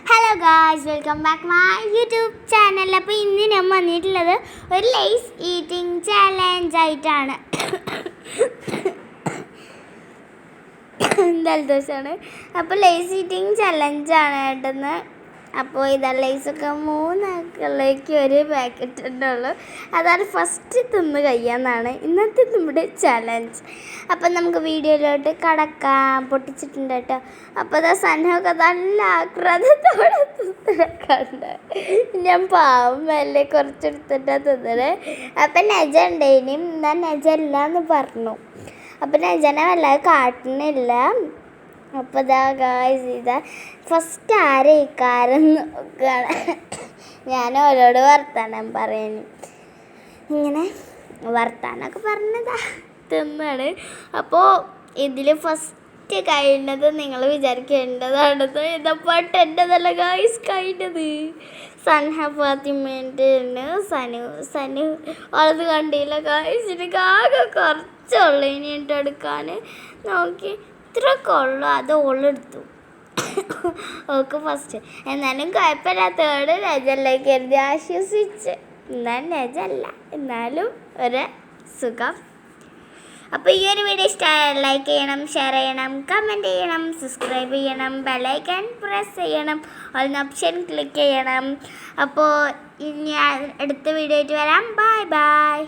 Hello guys, welcome back my YouTube channel. അപ്പോൾ ഇന്ന് ഞാൻ വന്നിട്ടുള്ളത് ഒരു ലേസ് ഈറ്റിംഗ് ചാലഞ്ച് ആയിട്ടാണ്. ജലദോഷമാണ്. അപ്പോൾ ലേസ് ഈറ്റിംഗ് ചലഞ്ചാണ് കേട്ടെന്ന്. അപ്പോൾ ഇതാ ലേസൊക്കെ 3 ആക്കളിലേക്ക് ഒരു പാക്കറ്റ് ഉണ്ടുള്ളൂ. അതാണ് ഫസ്റ്റ് തിന്ന് കഴിയാന്നാണ് ഇന്നത്തെ നമ്മുടെ ചലഞ്ച്. അപ്പം നമുക്ക് വീഡിയോയിലോട്ട് കടക്കാം. പൊട്ടിച്ചിട്ടുണ്ട് കേട്ടോ. അപ്പോൾ അതാ സന്നമൊക്കെ നല്ല ആക്രാന്തത്തോടെ തിന്നണ്ട്. ഞാൻ പാവമല്ലേ കുറച്ചെടുത്തിട്ടാണ് തിന്നത്. അപ്പം നെജ ഉണ്ടേനും ഞാൻ നെജ ഇല്ലാന്ന് പറഞ്ഞു. അപ്പം നെജനെ വല്ലാതെ കാട്ടുന്നില്ല. അപ്പോൾ ഇതാ ഗായ്സ്, ഇതാ ഫസ്റ്റ് ആരേക്കാരെന്ന് നോക്കുകയാണ്. ഞാൻ ഓരോട് വർത്താനം പറയുന്നു. ഇങ്ങനെ വർത്താനമൊക്കെ പറഞ്ഞതാ തിന്നാണ്. അപ്പോൾ ഇതിൽ ഫസ്റ്റ് കഴിഞ്ഞത് നിങ്ങൾ വിചാരിക്കേണ്ടതാണെന്ന്. ഇതപ്പാട്ട് എൻ്റെതല്ല ഗായ്സ് കഴിഞ്ഞത്. സൻഹ ഫാത്തിമേൻ്റെ സനു അത് കണ്ടില്ല ഗായ്സ്. എനിക്ക് ആകെ കുറച്ചുള്ളൂ ഇനിയിട്ട് എടുക്കാൻ. നോക്കി ഇത്ര കൊള്ളു, അത് ഓളെടുത്തു. ഓക്ക് ഫസ്റ്റ്. എന്നാലും കുഴപ്പമില്ലാത്തതോട് രജല്ലേക്ക് എഴുതി ആശ്വസിച്ച്. എന്നാൽ രജല്ല, എന്നാലും ഒരു സുഖം. അപ്പോൾ ഈ ഒരു വീഡിയോ ഇഷ്ടമായാൽ ലൈക്ക് ചെയ്യണം, ഷെയർ ചെയ്യണം, കമൻറ്റ് ചെയ്യണം, സബ്സ്ക്രൈബ് ചെയ്യണം, ബെല്ലൈക്കൺ പ്രസ് ചെയ്യണം, ഓൾ ഓപ്ഷൻ ക്ലിക്ക് ചെയ്യണം. അപ്പോൾ ഞാൻ അടുത്ത വീഡിയോ ആയിട്ട് വരാം. Bye bye.